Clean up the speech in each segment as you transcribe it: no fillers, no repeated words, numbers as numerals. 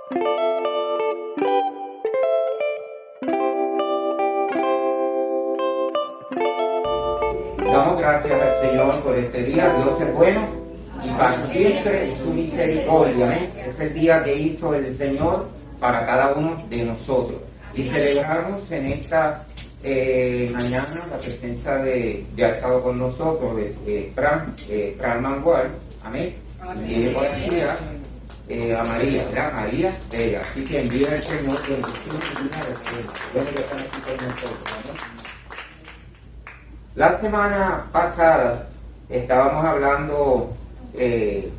Damos gracias al Señor por este día. Dios es bueno y para siempre su misericordia. Amén. Es el día que hizo el Señor para cada uno de nosotros. Y celebramos en esta mañana la presencia de ha estado con nosotros Fran Mangual. Amén. Y por aquí a María, ¿verdad? María Bella. Así que envía el Señor que bueno que están aquí con nosotros. ¿No? La semana pasada estábamos hablando del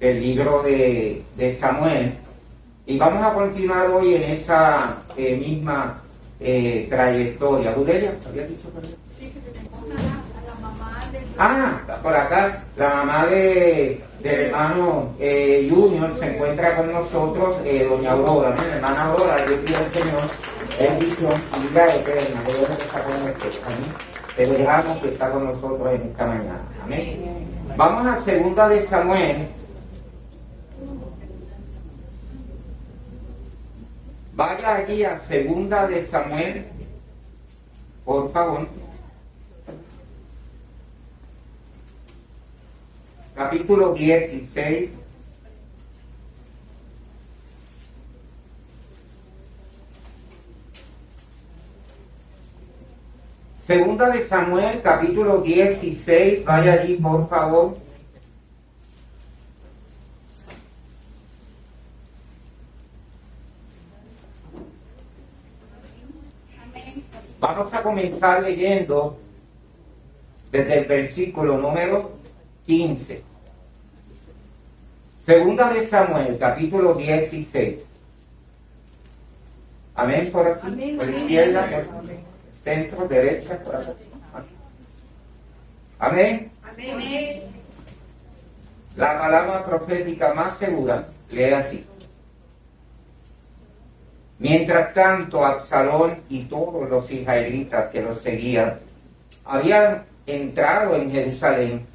libro de Samuel y vamos a continuar hoy en esa misma trayectoria. ¿Budelia? ¿Había dicho por ahí? Sí, que tenemos a la mamá de... Por acá, la mamá del hermano Junior se encuentra con nosotros, doña Aurora, ¿no? La hermana Aurora, yo pido al Señor, bendición y vida eterna, que Dios está con nosotros. Amén. Te dejamos que está con nosotros en esta mañana. Amén. Vamos a 2 de Samuel. Vaya allí a 2 de Samuel, por favor. Capítulo 16. Segunda de Samuel, capítulo 16, vaya allí, por favor. Vamos a comenzar leyendo desde el versículo número 15. Segunda de Samuel, capítulo 16. Amén, por aquí, Amén, por la amén. izquierda, centro, derecha, por acá. Amén. Amén. La palabra profética más segura lee así. Mientras tanto, Absalón y todos los israelitas que lo seguían habían entrado en Jerusalén.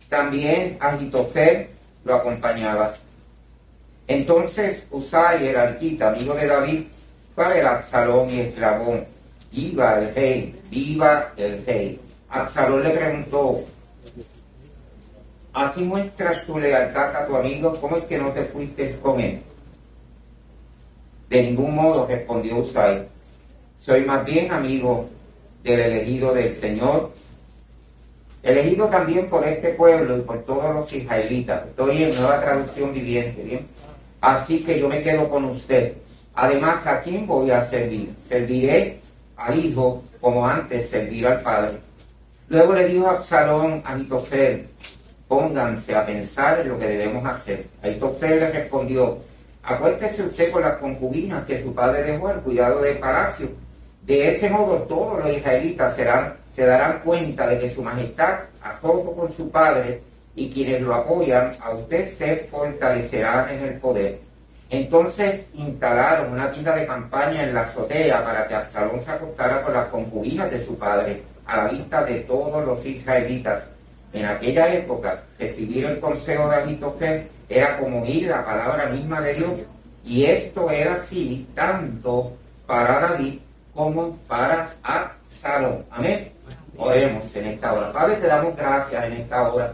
También Ahitofel lo acompañaba. Entonces Usai, el arquita, amigo de David, fue a ver a Absalón y exclamó: ¡Viva el rey! ¡Viva el rey! Absalón le preguntó: ¿así muestras tu lealtad a tu amigo? ¿Cómo es que no te fuiste con él? De ningún modo, respondió Usai. Soy más bien amigo del elegido del Señor, elegido también por este pueblo y por todos los israelitas. Estoy en Nueva Traducción Viviente, ¿bien? Así que yo me quedo con usted. Además, ¿a quién voy a servir? Serviré al hijo como antes servir al padre. Luego le dijo a Absalón a Ahitofel: pónganse a pensar en lo que debemos hacer. Ahitofel le respondió: acuéstese usted con las concubinas que su padre dejó al cuidado del palacio. De ese modo todos los israelitas se darán cuenta de que su majestad, a poco con su padre y quienes lo apoyan, a usted se fortalecerá en el poder. Entonces instalaron una tienda de campaña en la azotea para que Absalón se acostara con las concubinas de su padre, a la vista de todos los israelitas. En aquella época, recibir el consejo de Ahitofel era como oír la palabra misma de Dios, y esto era así tanto para David como para Absalón. Amén. Oremos en esta hora. Padre, te damos gracias en esta hora.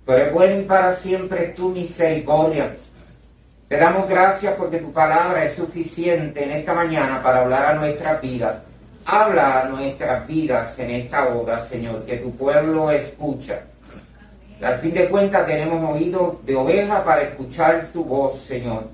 Tú eres bueno y para siempre es tu misericordia. Te damos gracias porque tu palabra es suficiente en esta mañana para hablar a nuestras vidas. Habla a nuestras vidas en esta hora, Señor, que tu pueblo escucha. Al fin de cuentas tenemos oído de oveja para escuchar tu voz, Señor.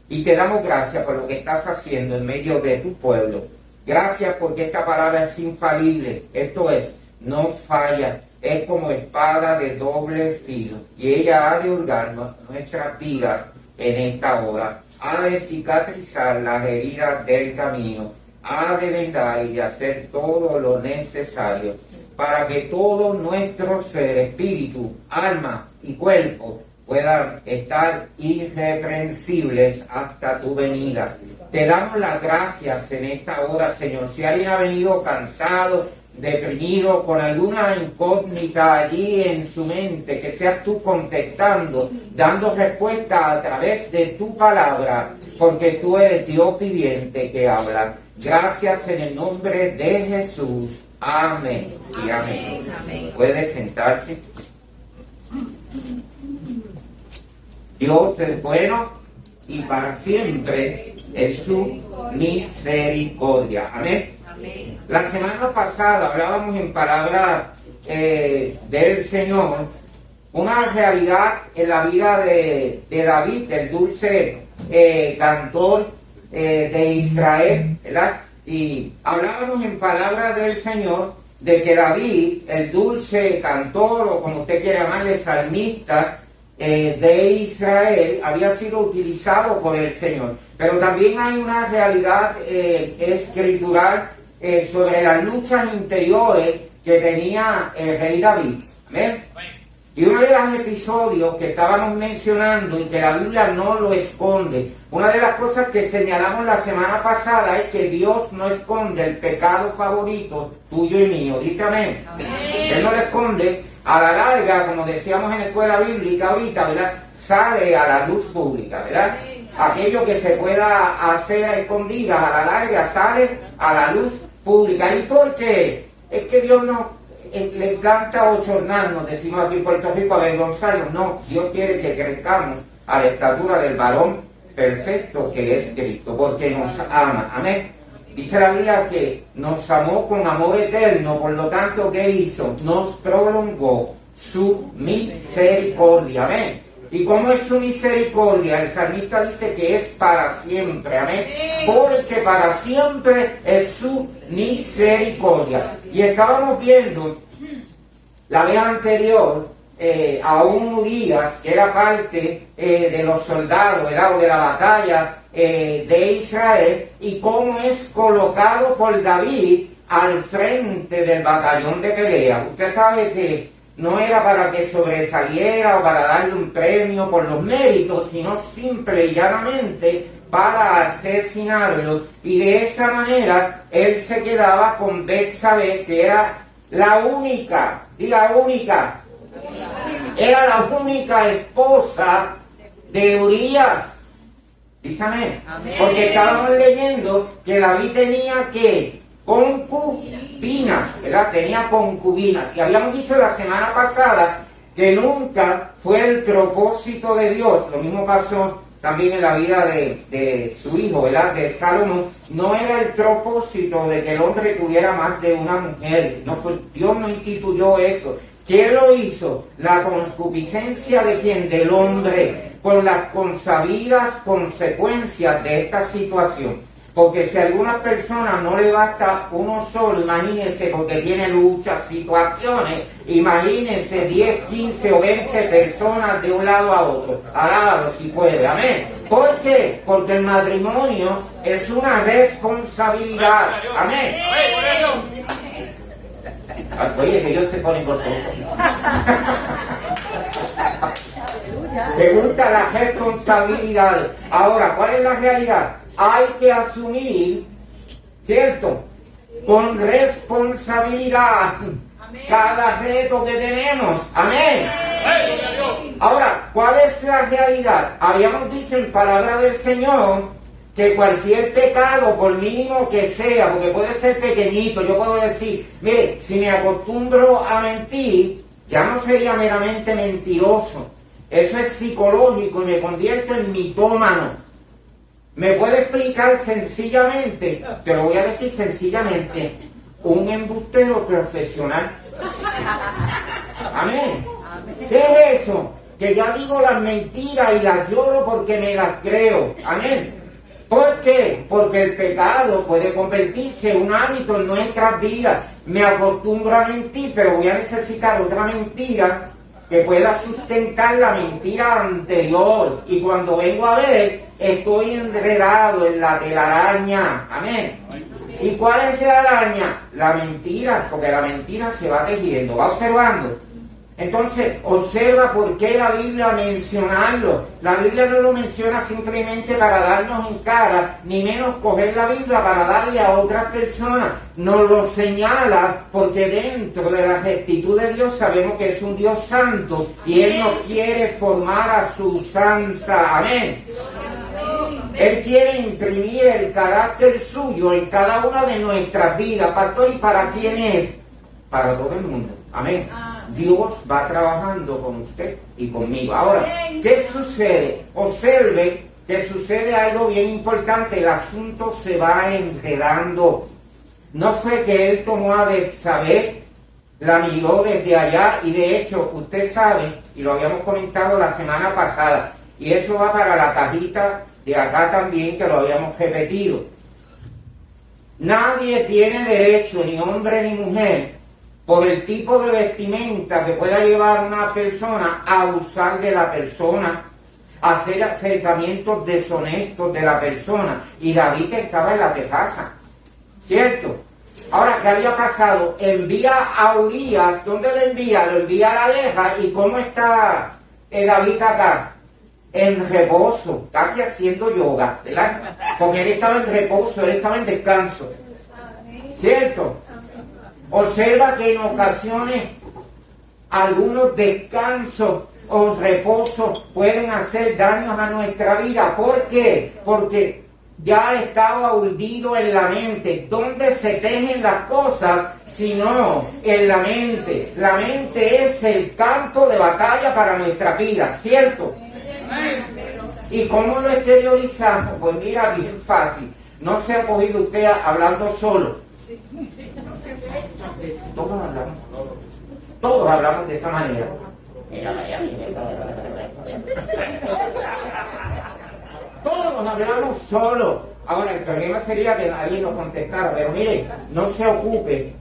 Y te damos gracias por lo que estás haciendo en medio de tu pueblo. Gracias porque esta palabra es infalible. Esto es, no falla. Es como espada de doble filo. Y ella ha de hurgar nuestras vidas en esta hora. Ha de cicatrizar las heridas del camino. Ha de vendar y de hacer todo lo necesario para que todo nuestro ser, espíritu, alma y cuerpo puedan estar irreprensibles hasta tu venida. Te damos las gracias en esta hora, Señor. Si alguien ha venido cansado, deprimido, con alguna incógnita allí en su mente, que seas tú contestando, dando respuesta a través de tu palabra, porque tú eres Dios viviente que habla. Gracias en el nombre de Jesús. Amén y amén. Puede sentarse. Dios es bueno y para siempre es su misericordia. Amén. La semana pasada hablábamos en palabras del Señor, una realidad en la vida de David, el dulce cantor de Israel, ¿verdad? Y hablábamos en palabras del Señor de que David, el dulce cantor, o como usted quiera llamarle, salmista de Israel, había sido utilizado por el Señor. Pero también hay una realidad escritural sobre las luchas interiores que tenía el rey David. ¿Ven? Y uno de los episodios que estábamos mencionando y que la Biblia no lo esconde, una de las cosas que señalamos la semana pasada es que Dios no esconde el pecado favorito tuyo y mío. Dice amén. Él no lo esconde. A la larga, como decíamos en la escuela bíblica ahorita, ¿verdad? Sale a la luz pública, ¿verdad? Aquello que se pueda hacer a escondidas, a la larga sale a la luz pública. ¿Y por qué? Es que Dios no le encanta ochornarnos, decimos aquí en Puerto Rico, avergonzarnos. No, Dios quiere que crezcamos a la estatura del varón perfecto que es Cristo, porque nos ama. Amén. Dice la Biblia que nos amó con amor eterno, por lo tanto, ¿qué hizo? Nos prolongó su misericordia. Amén. ¿Y cómo es su misericordia? El salmista dice que es para siempre. Amén. Porque para siempre es su misericordia. Y estábamos viendo la vez anterior a un Urías que era parte de los soldados, ¿verdad? O de la batalla de Israel, y cómo es colocado por David al frente del batallón de pelea. Usted sabe que no era para que sobresaliera o para darle un premio por los méritos, sino simple y llanamente para asesinarlo. Y de esa manera él se quedaba con Betsabé, que era la única, diga única, era la única esposa de Urías. Dígame, porque estábamos leyendo que David tenía que concubinas, ¿verdad? Tenía concubinas. Y habíamos dicho la semana pasada que nunca fue el propósito de Dios. Lo mismo pasó también en la vida de su hijo, ¿verdad? De Salomón. No era el propósito de que el hombre tuviera más de una mujer. No fue, Dios no instituyó eso. ¿Quién lo hizo? La concupiscencia de quién? Del hombre, por las consabidas consecuencias de esta situación. Porque si a algunas personas no le basta uno solo, imagínense, porque tiene muchas situaciones, imagínense 10, 15 o 20 personas de un lado a otro. Alábalo si puede, amén. ¿Por qué? Porque el matrimonio es una responsabilidad, amén. Oye, que Dios se pone por todo. Le gusta la responsabilidad. Ahora, ¿cuál es la realidad? Hay que asumir, ¿cierto? Con responsabilidad cada reto que tenemos. Amén. Ahora, ¿cuál es la realidad? Habíamos dicho en palabra del Señor que cualquier pecado, por mínimo que sea, porque puede ser pequeñito, yo puedo decir, mire, si me acostumbro a mentir, ya no sería meramente mentiroso. Eso es psicológico y me convierto en mitómano. ¿Me puede explicar sencillamente? Te lo voy a decir sencillamente. Un embustero profesional. Amén. ¿Qué es eso? Que ya digo las mentiras y las lloro porque me las creo. Amén. ¿Por qué? Porque el pecado puede convertirse en un hábito en nuestras vidas. Me acostumbro a mentir, pero voy a necesitar otra mentira que pueda sustentar la mentira anterior. Y cuando vengo a ver, estoy enredado en la telaraña. Amén. ¿Y cuál es la araña? La mentira, porque la mentira se va tejiendo. ¿Va observando? Entonces, observa por qué la Biblia mencionarlo. La Biblia no lo menciona simplemente para darnos en cara, ni menos coger la Biblia para darle a otras personas. Nos lo señala porque dentro de la rectitud de Dios sabemos que es un Dios santo y Él nos quiere formar a su usanza. Amén. Él quiere imprimir el carácter suyo en cada una de nuestras vidas. Pastor, ¿y para quién es? Para todo el mundo. Amén. Dios va trabajando con usted y conmigo. Ahora, ¿qué sucede? Observe que sucede algo bien importante. El asunto se va enredando. No fue que él tomó a Betsabé, la miró desde allá, y de hecho, usted sabe, y lo habíamos comentado la semana pasada, y eso va para la cajita de acá también, que lo habíamos repetido. Nadie tiene derecho, ni hombre ni mujer, por el tipo de vestimenta que pueda llevar una persona a abusar de la persona, a hacer acercamientos deshonestos de la persona. Y David estaba en la terraza, ¿cierto? Ahora, ¿qué había pasado? Envía a Urías. ¿Dónde lo envía? Lo envía a la abeja. ¿Y cómo está David acá? En reposo, casi haciendo yoga, ¿verdad? Porque él estaba en reposo, él estaba en descanso, ¿cierto? Observa que en ocasiones algunos descansos o reposos pueden hacer daños a nuestra vida. ¿Por qué? Porque ya estaba hundido en la mente. ¿Dónde se tejen las cosas sino en la mente? La mente es el campo de batalla para nuestra vida, ¿cierto? ¿Y cómo lo exteriorizamos? Pues mira, bien fácil. No se ha cogido usted hablando solo. Todos hablamos de esa manera. Todos hablamos solo. Ahora, el problema sería que alguien nos contestara, pero mire, no se ocupe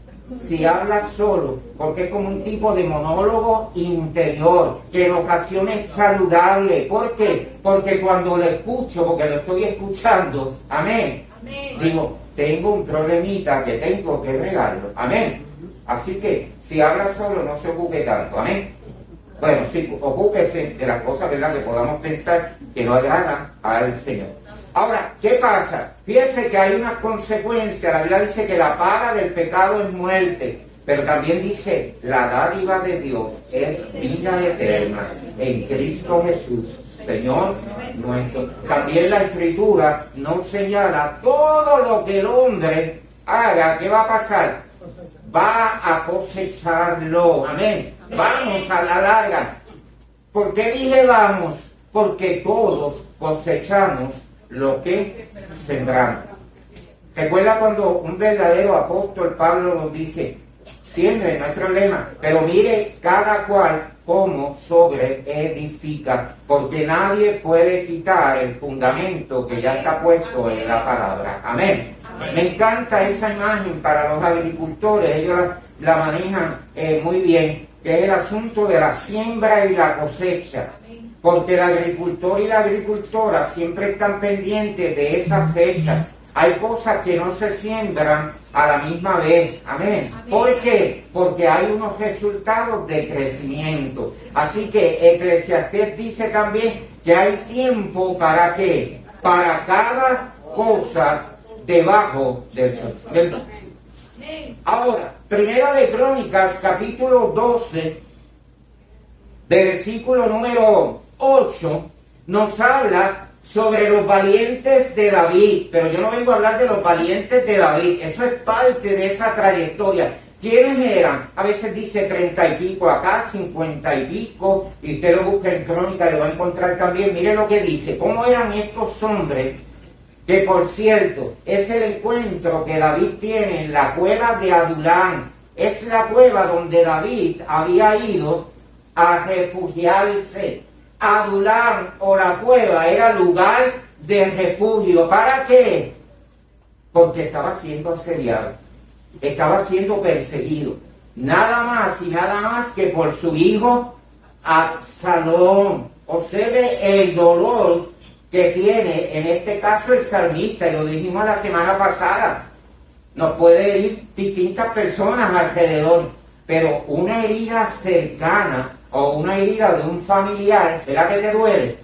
si habla solo, porque es como un tipo de monólogo interior, que en ocasiones es saludable. ¿Por qué? Porque cuando lo escucho, porque lo estoy escuchando, amén, digo, tengo un problemita que tengo que regarlo, amén. Así que, si habla solo, no se ocupe tanto, amén. Bueno, sí, ocúpese de las cosas, ¿verdad?, que podamos pensar que no agradan al Señor. Ahora, ¿qué pasa? Fíjese que hay una consecuencia. La Biblia dice que la paga del pecado es muerte, pero también dice, la dádiva de Dios es vida eterna en Cristo Jesús, Señor nuestro. También la Escritura nos señala todo lo que el hombre haga, ¿qué va a pasar? Va a cosecharlo, amén. Vamos a la larga. ¿Por qué dije vamos? Porque todos cosechamos lo que sembramos. Recuerda cuando un verdadero apóstol Pablo nos dice, siempre no hay problema, pero mire cada cual cómo sobre edifica, porque nadie puede quitar el fundamento que ya está puesto en la palabra. Amén. Me encanta esa imagen para los agricultores, ellos la manejan muy bien, que es el asunto de la siembra y la cosecha. Porque el agricultor y la agricultora siempre están pendientes de esa fecha. Hay cosas que no se siembran a la misma vez. Amén. ¿Por qué? Porque hay unos resultados de crecimiento. Así que Eclesiastés dice también que hay tiempo para ¿qué? Para cada cosa debajo del sol. Ahora, Primera de Crónicas, capítulo 12, de versículo número 8, nos habla sobre los valientes de David, pero yo no vengo a hablar de los valientes de David, eso es parte de esa trayectoria. ¿Quiénes eran? A veces dice 30 y pico acá, 50 y pico, y usted lo busca en Crónica, lo va a encontrar también. Mire lo que dice, ¿cómo eran estos hombres? Que por cierto, es el encuentro que David tiene en la cueva de Adulán. Es la cueva donde David había ido a refugiarse. Adulán o la cueva era lugar de refugio. ¿Para qué? Porque estaba siendo asediado, estaba siendo perseguido. Nada más y nada más que por su hijo Absalón. Observe el dolor que tiene en este caso el salmista, y lo dijimos la semana pasada. Nos puede ir distintas personas alrededor, pero una herida cercana o una herida de un familiar, ¿verdad que te duele?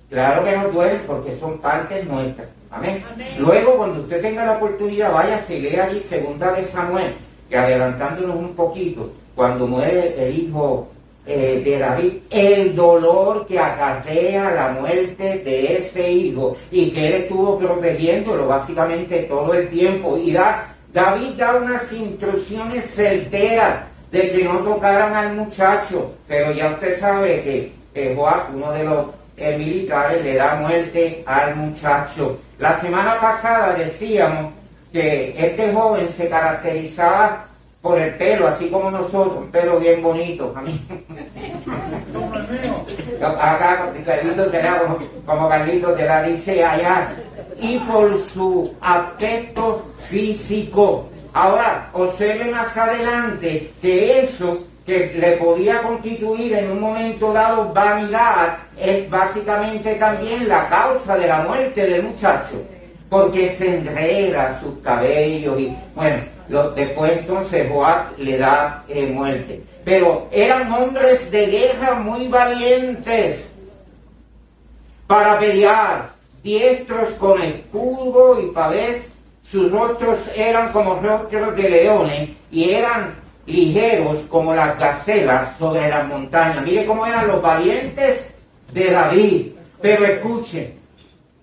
Claro que nos duele porque son partes nuestras. Amén. Amén. Luego, cuando usted tenga la oportunidad, váyase y lea allí segunda de Samuel, que adelantándonos un poquito, cuando muere el hijo de David, el dolor que acarrea la muerte de ese hijo y que él estuvo protegiéndolo básicamente todo el tiempo. Y David da unas instrucciones certeras de que no tocaran al muchacho, pero ya usted sabe que Joab, uno de los militares, le da muerte al muchacho. La semana pasada decíamos que este joven se caracterizaba por el pelo, así como nosotros, un pelo bien bonito, a mí. Acá, Carlitos de la, como Carlitos de la dice allá, y por su aspecto físico. Ahora, observe más adelante que eso que le podía constituir en un momento dado vanidad es básicamente también la causa de la muerte del muchacho, porque se enreda sus cabellos y bueno, después entonces Joab le da muerte. Pero eran hombres de guerra muy valientes para pelear, diestros con escudo y pavés, sus rostros eran como rostros de leones y eran ligeros como las gacelas sobre las montañas. Mire cómo eran los valientes de David. Pero escuchen,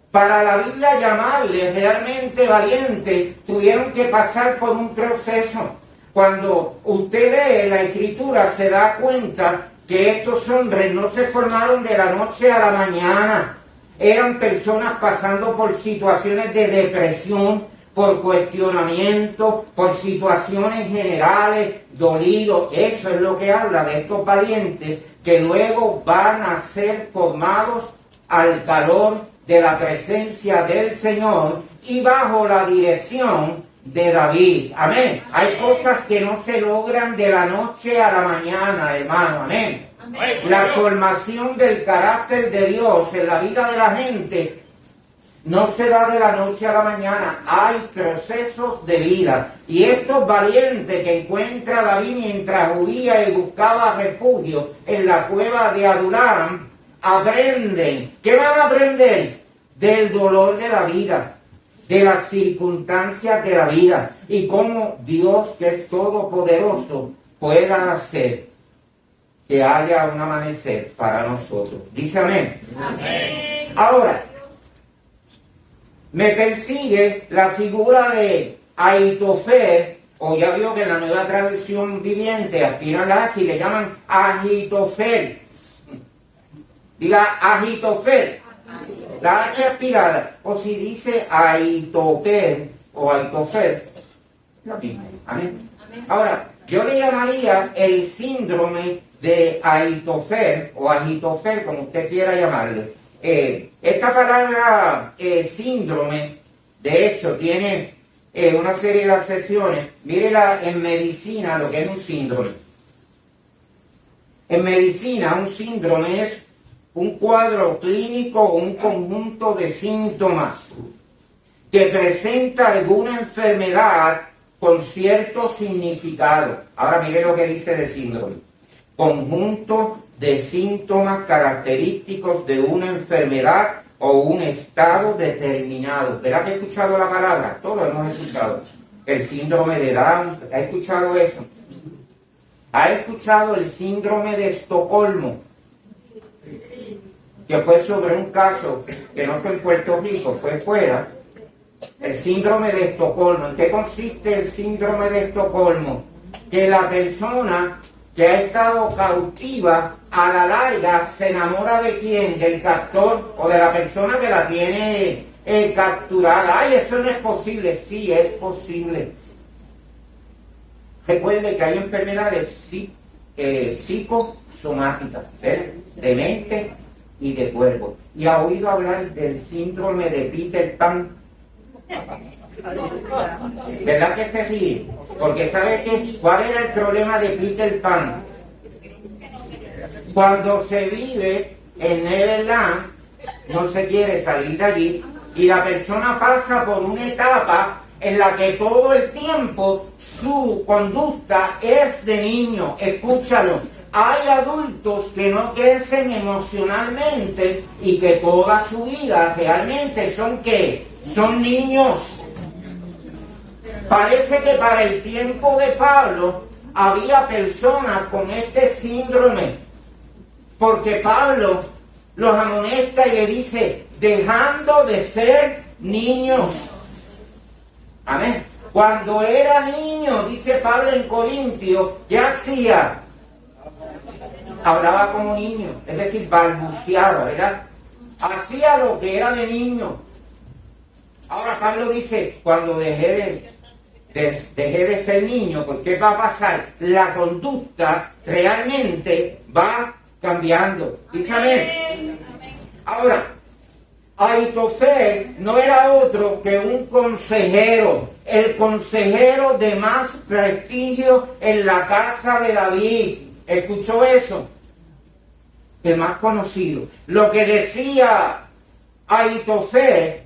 para la Biblia llamarle realmente valiente, tuvieron que pasar por un proceso. Cuando usted lee la Escritura se da cuenta que estos hombres no se formaron de la noche a la mañana. Eran personas pasando por situaciones de depresión, por cuestionamiento, por situaciones generales, dolidos. Eso es lo que habla de estos valientes que luego van a ser formados al calor de la presencia del Señor y bajo la dirección de David. Amén. Hay cosas que no se logran de la noche a la mañana, hermano. Amén. La formación del carácter de Dios en la vida de la gente no se da de la noche a la mañana. Hay procesos de vida. Y estos valientes que encuentra David mientras huía y buscaba refugio en la cueva de Adulam, aprenden. ¿Qué van a aprender? Del dolor de la vida, de las circunstancias de la vida y cómo Dios, que es todopoderoso, pueda hacer que haya un amanecer para nosotros. Dice amén. Amén. Ahora, me persigue la figura de Ahitofel, o ya vio que en la Nueva Traducción Viviente aspiran la H y le llaman Ahitofel. Diga Ahitofel. La H aspirada, o si dice Ahitofel o Ahitofel, lo mismo. Amén. Ahora, yo le llamaría el síndrome de Ahitofel o Ahitofel, como usted quiera llamarle. Esta palabra síndrome, de hecho, tiene una serie de accesiones. Mírela en medicina lo que es un síndrome. En medicina, un síndrome es un cuadro clínico o un conjunto de síntomas que presenta alguna enfermedad con cierto significado. Ahora mire lo que dice de síndrome. Conjunto de síntomas característicos de una enfermedad o un estado determinado. ¿Verdad que he escuchado la palabra? Todos hemos escuchado. El síndrome de Down, ¿ha escuchado eso? ¿Ha escuchado el síndrome de Estocolmo? Que fue sobre un caso que no fue en Puerto Rico, fue fuera. El síndrome de Estocolmo. ¿En qué consiste el síndrome de Estocolmo? Que la persona que ha estado cautiva a la larga se enamora de quién, del captor o de la persona que la tiene capturada. ¡Ay, eso no es posible! Sí, es posible. Recuerde que hay enfermedades psicosomáticas, de mente y de cuerpo. ¿Y ha oído hablar del síndrome de Peter Pan? ¿Verdad que se ríe? Porque ¿sabe qué? ¿Cuál era el problema de Peter Pan? Cuando se vive en Neverland, no se quiere salir de allí y la persona pasa por una etapa en la que todo el tiempo su conducta es de niño. Escúchalo. Hay adultos que no crecen emocionalmente y que toda su vida realmente son ¿qué? Son niños. Parece que para el tiempo de Pablo había personas con este síndrome, porque Pablo los amonesta y le dice, dejando de ser niños. Amén. Cuando era niño, dice Pablo en Corintios, ¿qué hacía? Hablaba como niño, es decir, balbuceaba, ¿verdad? Hacía lo que era de niño. Ahora Pablo dice, cuando dejé de ser niño, pues ¿qué va a pasar? La conducta realmente va cambiando. Dice amén. Ahora, Ahitofel no era otro que un consejero, el consejero de más prestigio en la casa de David. ¿Escuchó eso? El más conocido. Lo que decía Ahitofel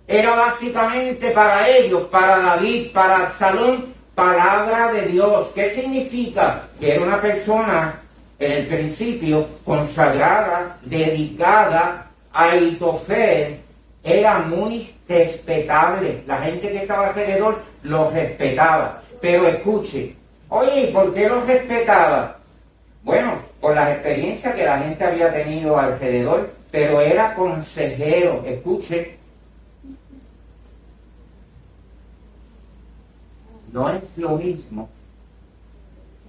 era básicamente para ellos, para David, para Absalón, palabra de Dios. ¿Qué significa? Que era una persona, en el principio, consagrada, dedicada. Ahitofel era muy respetable. La gente que estaba alrededor lo respetaba. Pero escuche, oye, ¿y por qué lo respetaba? Bueno, por las experiencias que la gente había tenido alrededor, pero era consejero. Escuche, no es lo mismo,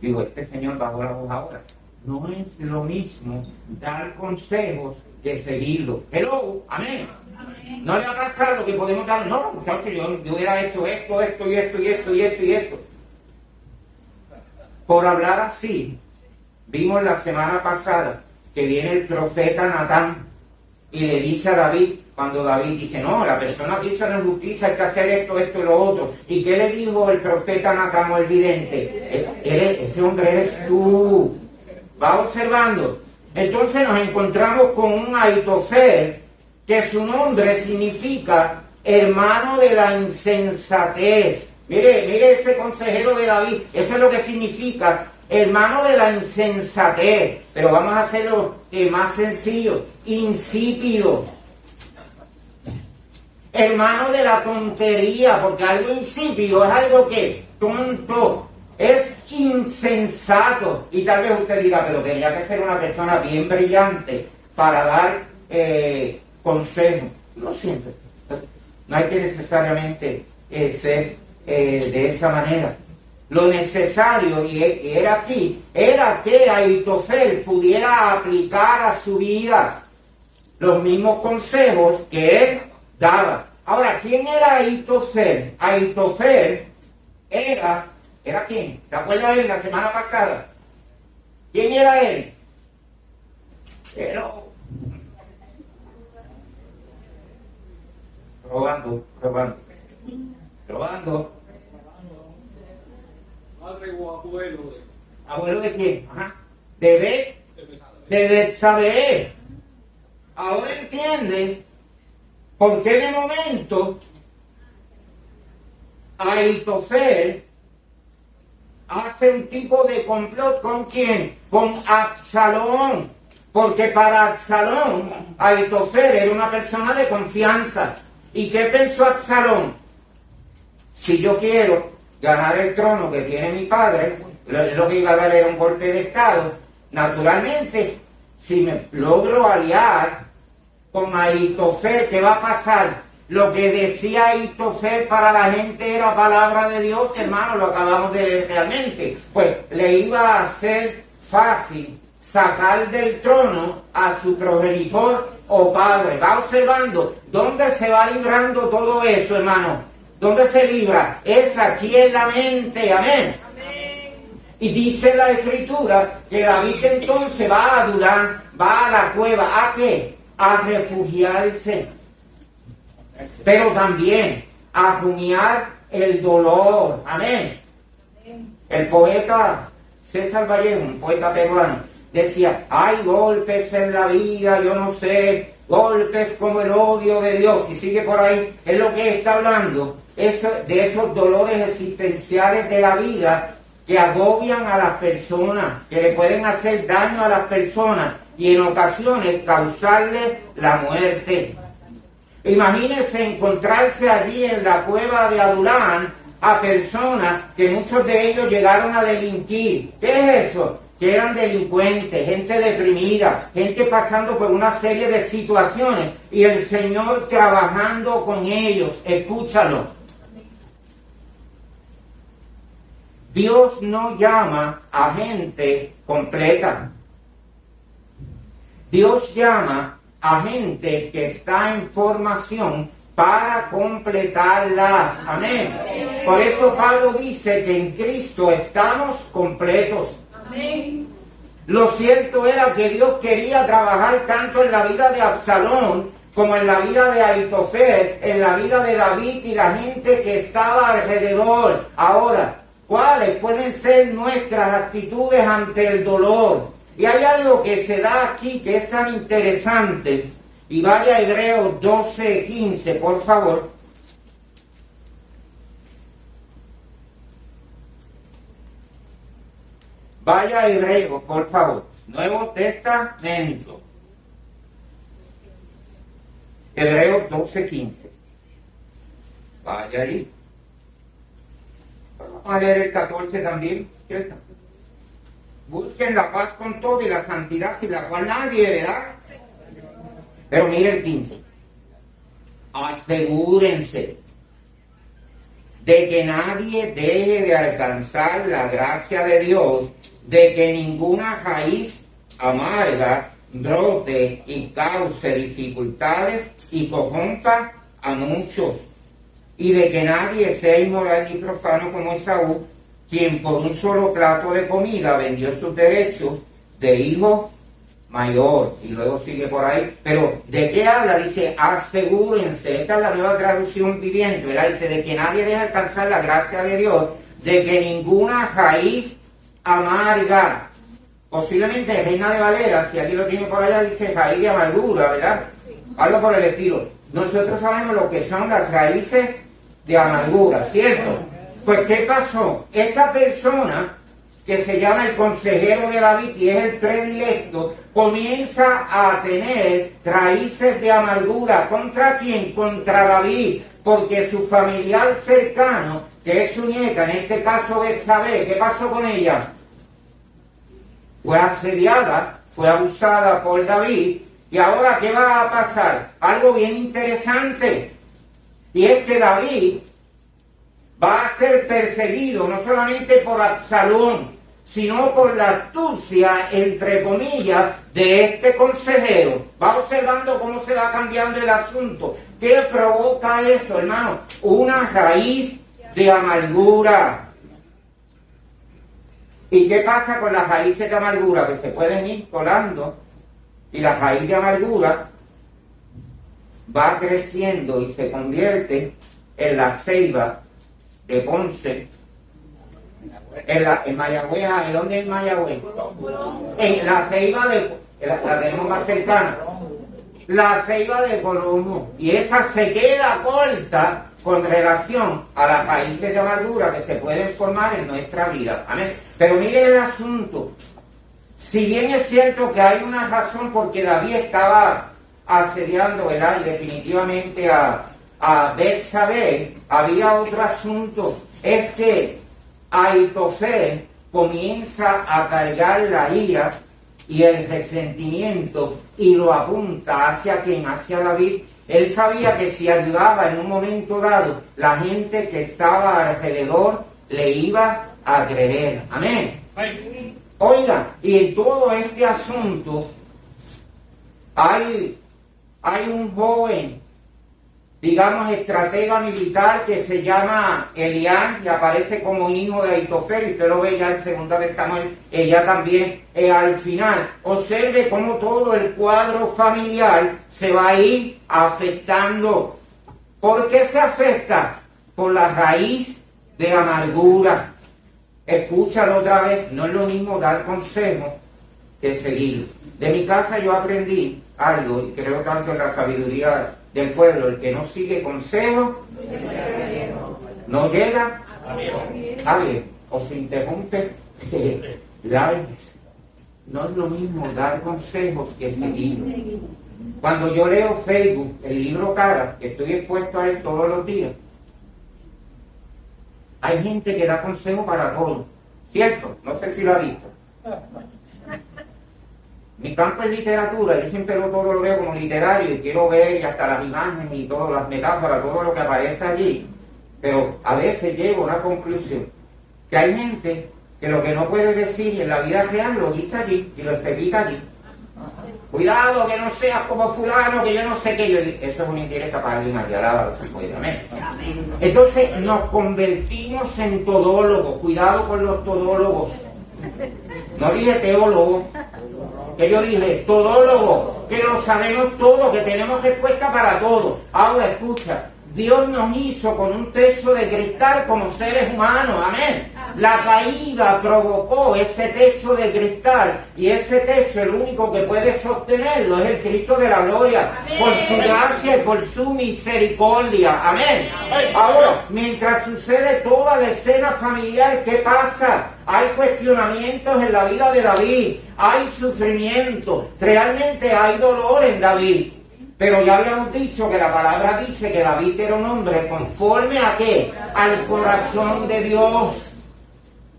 digo, este señor bajó la voz ahora, no es lo mismo dar consejos que seguirlo. Hello, amén. Amén. No le ha pasado que podemos dar, no, muchachos, yo hubiera hecho esto y esto. Por hablar así, vimos la semana pasada que viene el profeta Natán y le dice a David, cuando David dice, no, la persona que hizo la justicia hay que hacer esto y lo otro. ¿Y qué le dijo el profeta Natán o el vidente? Ese hombre eres tú. Va observando. Entonces nos encontramos con un Ahitofel, que su nombre significa hermano de la insensatez. Mire ese consejero de David, eso es lo que significa, hermano de la insensatez. Pero vamos a hacerlo más sencillo, insípido. Hermano de la tontería, porque algo insípido es algo que tonto, es insensato. Y tal vez usted diga, pero tenía que ser una persona bien brillante para dar consejos. No siempre. No hay que necesariamente ser de esa manera. Lo necesario, y era aquí, era que Ahitofel pudiera aplicar a su vida los mismos consejos que él daba. Ahora, ¿quién era Ahitofel? Ahitofel ¿era quién? ¿Se acuerdan de la semana pasada? ¿Quién era él? Pero probando. Padre o abuelo de... ¿Abuelo de quién? Ajá. De Betsabé. Ahora entiende por qué de momento Ahitofel hace un tipo de complot. ¿Con quién? Con Absalón. Porque para Absalón, Ahitofel era una persona de confianza. ¿Y qué pensó Absalón? Si yo quiero ganar el trono que tiene mi padre, lo que iba a dar era un golpe de estado. Naturalmente, si me logro aliar con Ahitofel, ¿qué va a pasar? Lo que decía Ahitofel para la gente era palabra de Dios, hermano, lo acabamos de ver realmente. Pues le iba a ser fácil sacar del trono a su progenitor o padre. Va observando dónde se va librando todo eso, hermano. ¿Dónde se libra? Es aquí en la mente, amén. Y dice la Escritura que David entonces va a Adulán, va a la cueva. ¿A qué? A refugiarse. Pero también a rumiar el dolor. Amén. El poeta César Vallejo, un poeta peruano, decía, hay golpes en la vida, yo no sé, golpes como el odio de Dios, y sigue por ahí, es lo que está hablando, de esos dolores existenciales de la vida que agobian a las personas, que le pueden hacer daño a las personas y en ocasiones causarles la muerte. Imagínense encontrarse allí en la cueva de Adulán a personas que muchos de ellos llegaron a delinquir. ¿Qué es eso? Que eran delincuentes, gente deprimida, gente pasando por una serie de situaciones y el Señor trabajando con ellos. Escúchalo. Dios no llama a gente completa. Dios llama a gente que está en formación para completarlas. Amén. Por eso Pablo dice que en Cristo estamos completos. Amén. Lo cierto era que Dios quería trabajar tanto en la vida de Absalón como en la vida de Ahitofel, en la vida de David y la gente que estaba alrededor. Ahora, ¿cuáles pueden ser nuestras actitudes ante el dolor? Y hay algo que se da aquí que es tan interesante. Y vaya a Hebreos 12:15, por favor. Vaya a Hebreos, por favor. Nuevo Testamento. Hebreos 12:15. Vaya ahí. Vamos a leer el 14 también, ¿cierto? Busquen la paz con todo y la santidad sin la cual nadie verá. Pero mire el 15. Asegúrense de que nadie deje de alcanzar la gracia de Dios, de que ninguna raíz amarga brote y cause dificultades y corrompa a muchos, y de que nadie sea inmoral ni profano como Esaú, quien por un solo plato de comida vendió sus derechos de hijo mayor. Y luego sigue por ahí. Pero, ¿de qué habla? Dice, asegúrense. Esta es la Nueva Traducción Viviente, ¿verdad? Dice, de que nadie deje alcanzar la gracia de Dios, de que ninguna raíz amarga. Posiblemente Reina de Valera, si aquí lo tiene por allá, dice raíz de amargura, ¿verdad? Algo por el estilo. Nosotros sabemos lo que son las raíces de amargura, ¿cierto? Pues, ¿qué pasó? Esta persona, que se llama el consejero de David y es el predilecto, comienza a tener raíces de amargura. ¿Contra quién? Contra David, porque su familiar cercano, que es su nieta, en este caso Betsabé, ¿qué pasó con ella? Fue asediada, fue abusada por David, y ahora ¿qué va a pasar? Algo bien interesante, y es que David va a ser perseguido no solamente por Absalón, sino por la astucia, entre comillas, de este consejero. Va observando cómo se va cambiando el asunto. ¿Qué provoca eso, hermano? Una raíz de amargura. ¿Y qué pasa con las raíces de amargura? Que se pueden ir colando, y la raíz de amargura va creciendo y se convierte en la ceiba de Ponce, en Mayagüez. ¿En dónde es Mayagüez? En la ceiba la tenemos más cercana, la ceiba de Colombo, y esa se queda corta con relación a las raíces de amargura que se pueden formar en nuestra vida. Amén. Pero mire el asunto. Si bien es cierto que hay una razón porque David estaba asediando, ¿verdad?, y definitivamente a Betsabé, había otro asunto. Es que Ahitofel comienza a cargar la ira y el resentimiento y lo apunta hacia quien, hacia David. Él sabía que si ayudaba en un momento dado, la gente que estaba alrededor le iba a creer. Amén. Oiga, y en todo este asunto hay un joven, digamos, estratega militar que se llama Elián y aparece como hijo de Ahitofel, y usted lo ve ya en 2 de Samuel, ella también al final. Observe cómo todo el cuadro familiar se va a ir afectando. ¿Por qué se afecta? Por la raíz de amargura. Escúchalo otra vez, no es lo mismo dar consejo que seguir. De mi casa yo aprendí algo, y creo tanto en la sabiduría del pueblo: el que no sigue consejo no llega a bien, o se interrumpe lágrimas. No es lo mismo dar consejos que seguir. Cuando yo leo Facebook, el libro Cara, que estoy expuesto a él todos los días, hay gente que da consejo para todo, ¿cierto? No sé si lo ha visto. Mi campo es literatura, yo siempre todo lo veo como literario y quiero ver y hasta las imágenes y todas las metáforas, todo lo que aparece allí. Pero a veces llego a una conclusión, que hay gente que lo que no puede decir en la vida real lo dice allí y lo repite allí. Cuidado que no seas como fulano, que yo no sé qué. Eso es una indirecta para alguien aquí, alaba, amén. Entonces nos convertimos en todólogos. Cuidado con los todólogos. No dije teólogo, que yo dije todólogo, que lo sabemos todo, que tenemos respuesta para todo. Ahora escucha, Dios nos hizo con un techo de cristal como seres humanos, amén. La caída provocó ese techo de cristal, y ese techo, el único que puede sostenerlo es el Cristo de la gloria, amén, por su gracia y por su misericordia, amén. Ahora, mientras sucede toda la escena familiar, ¿qué pasa? Hay cuestionamientos en la vida de David, hay sufrimiento, realmente hay dolor en David. Pero ya habíamos dicho que la palabra dice que David era un hombre conforme a ¿qué? Al corazón de Dios.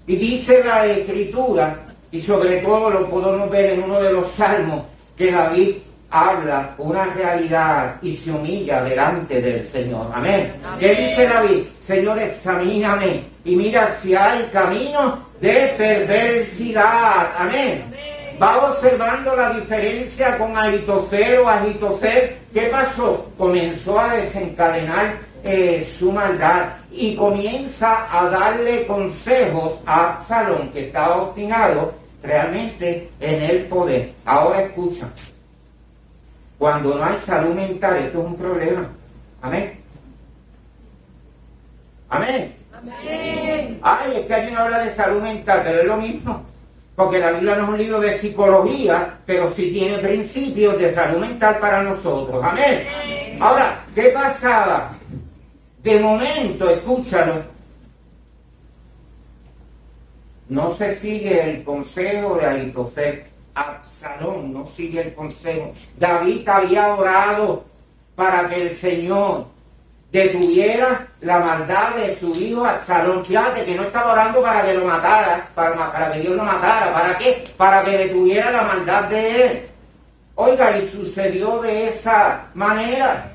Y dice la Escritura, y sobre todo lo podemos ver en uno de los salmos, que David habla una realidad y se humilla delante del Señor. Amén. ¿Qué dice David? Señor, examíname y mira si hay camino de perversidad. Amén. Va observando la diferencia con Ahitofel o Ahitofel. ¿Qué pasó? Comenzó a desencadenar su maldad y comienza a darle consejos a Absalón, que estaba obstinado realmente en el poder. Ahora escucha, cuando no hay salud mental, esto es un problema. Amén. Amén. Amén. Ay, es que alguien habla de salud mental, pero es lo mismo. Porque la Biblia no es un libro de psicología, pero sí tiene principios de salud mental para nosotros. Amén. Amén. Ahora, ¿qué pasaba? De momento, escúchalo, no se sigue el consejo de Ahitofel. Absalón no sigue el consejo. David había orado para que el Señor detuviera la maldad de su hijo Absalón. Fíjate que no estaba orando para que lo matara, para que Dios lo matara. ¿Para qué? Para que detuviera la maldad de él. Oiga, y sucedió de esa manera.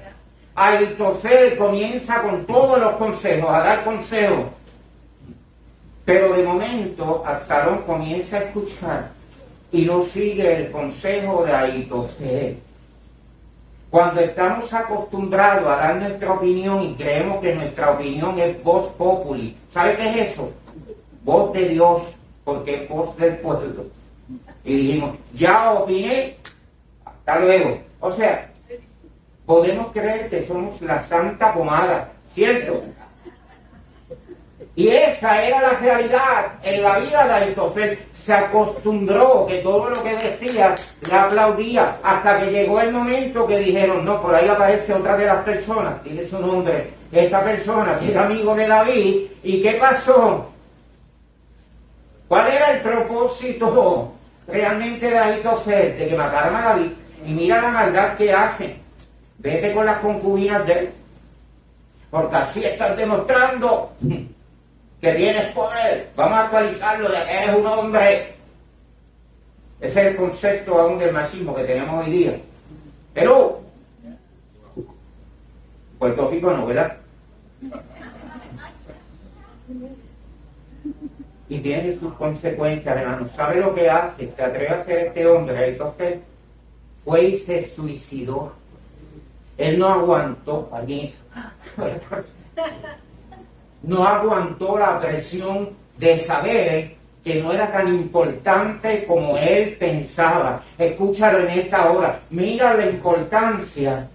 Ahitofel comienza con todos los consejos, a dar consejos. Pero de momento Absalón comienza a escuchar y no sigue el consejo de Ahitofel. Cuando estamos acostumbrados a dar nuestra opinión y creemos que nuestra opinión es voz populi, ¿sabe qué es eso? Voz de Dios, porque es voz del pueblo. Y dijimos, ya opiné, hasta luego. O sea, podemos creer que somos la santa pomada, ¿cierto? Y esa era la realidad en la vida de Ahitofel. Se acostumbró que todo lo que decía le aplaudía, hasta que llegó el momento que dijeron, no, por ahí aparece otra de las personas, tiene su nombre, esta persona que era amigo de David. ¿Y qué pasó? ¿Cuál era el propósito realmente de Ahitofel? De que mataran a David. Y mira la maldad que hacen. Vete con las concubinas de él, porque así estás demostrando que tienes poder. Vamos a actualizarlo de que eres un hombre. Ese es el concepto aún del machismo que tenemos hoy día. Pero Puerto Rico no, ¿verdad? Y tiene sus consecuencias, hermanos. ¿Sabe lo que hace? Se atreve a hacer este hombre. Entonces fue y se suicidó. Él no aguantó, no aguantó la presión de saber que no era tan importante como él pensaba. Escúchalo en esta hora. Mira la importancia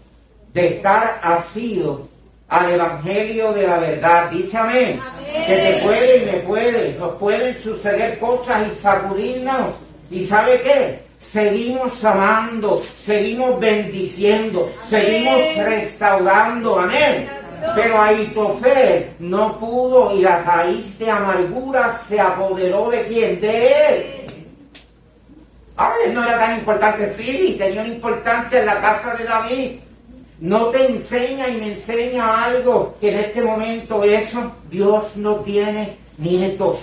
de estar asido al evangelio de la verdad. Dice amén. Amén. Que te puede y me puede. Nos pueden suceder cosas y sacudirnos. ¿Y sabe qué? seguimos amando, seguimos bendiciendo, seguimos restaurando, amén. Pero Ahitofel no pudo y la raíz de amargura se apoderó de ¿quién? De él. Ahora él no era tan importante, sí, tenía una importancia en la casa de David. No te enseña y me enseña algo que en este momento eso, Dios no tiene nietos.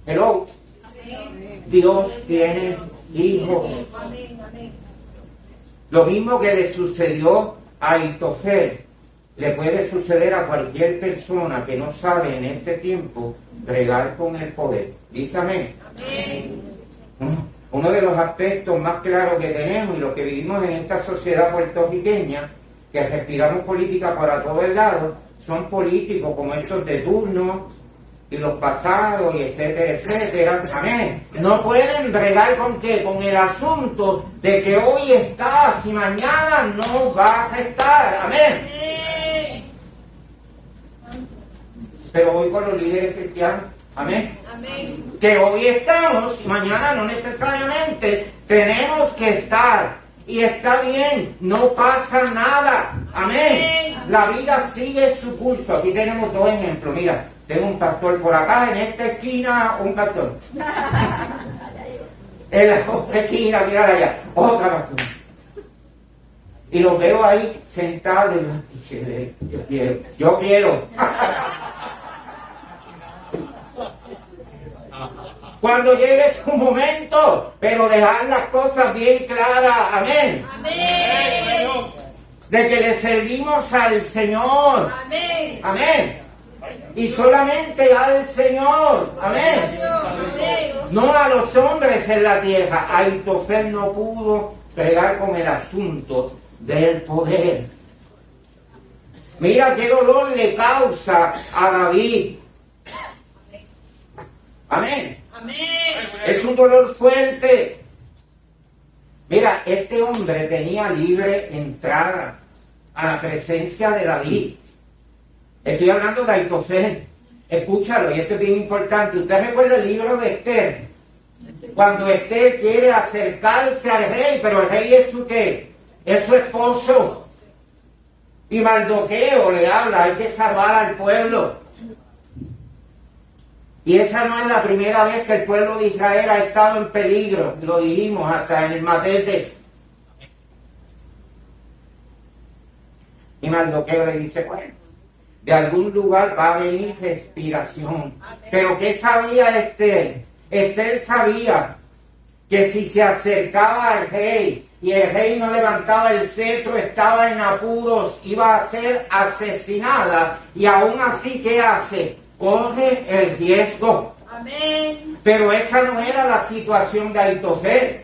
Hello. Dios tiene hijos. Lo mismo que le sucedió a Ahitofel, le puede suceder a cualquier persona que no sabe en este tiempo bregar con el poder. Dice amén. Uno de los aspectos más claros que tenemos y los que vivimos en esta sociedad puertorriqueña, que respiramos política para todo el lado, son políticos como estos de turno y los pasados y etcétera, etcétera. Amén. No pueden bregar con qué, con el asunto de que hoy estás y mañana no vas a estar. Amén. Pero voy con los líderes cristianos. Amén. Amén. Que hoy estamos y mañana no necesariamente tenemos que estar. Y está bien, no pasa nada. Amén. La vida sigue su curso. Aquí tenemos dos ejemplos. Mira, tengo un pastor por acá, en esta esquina, un pastor. En la otra esquina, mira allá, otra pastor. Y los veo ahí sentados y yo quiero. Cuando llegue su momento, pero dejar las cosas bien claras, amén. Amén. De que le servimos al Señor. Amén. Amén. Y solamente al Señor. Amén. No a los hombres en la tierra. Ahitofel no pudo pegar con el asunto del poder. Mira qué dolor le causa a David. Amén. Amén. Es un dolor fuerte. Mira, este hombre tenía libre entrada a la presencia de David. Estoy hablando de Ahitofel. Escúchalo, y esto es bien importante. ¿Usted recuerda el libro de Esther? Cuando Esther quiere acercarse al rey, pero el rey es su ¿qué? Es su esposo. Y Mardoqueo le habla, hay que salvar al pueblo. Y esa no es la primera vez que el pueblo de Israel ha estado en peligro. Lo dijimos hasta en el Matetes. Y Mardoqueo le dice, bueno, de algún lugar va a venir respiración. Pero ¿qué sabía Esther? Esther sabía que si se acercaba al rey y el rey no levantaba el cetro, estaba en apuros, iba a ser asesinada. Y aún así, ¿qué hace? Corre el riesgo. Amén. Pero esa no era la situación de Ahitofel.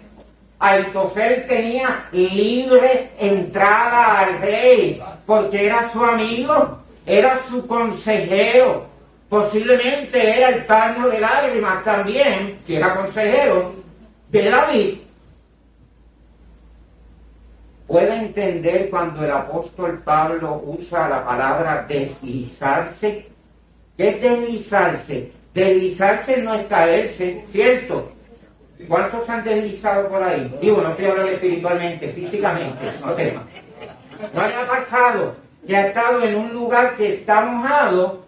Ahitofel tenía libre entrada al rey, porque era su amigo, era su consejero, posiblemente era el paño de lágrimas también, si era consejero de David. ¿Puede entender cuando el apóstol Pablo usa la palabra deslizarse? ¿Qué es deslizarse? Deslizarse no es caerse, ¿cierto? ¿Cuántos han deslizado por ahí? Digo, no estoy hablando espiritualmente, físicamente, no le ha pasado que ha estado en un lugar que está mojado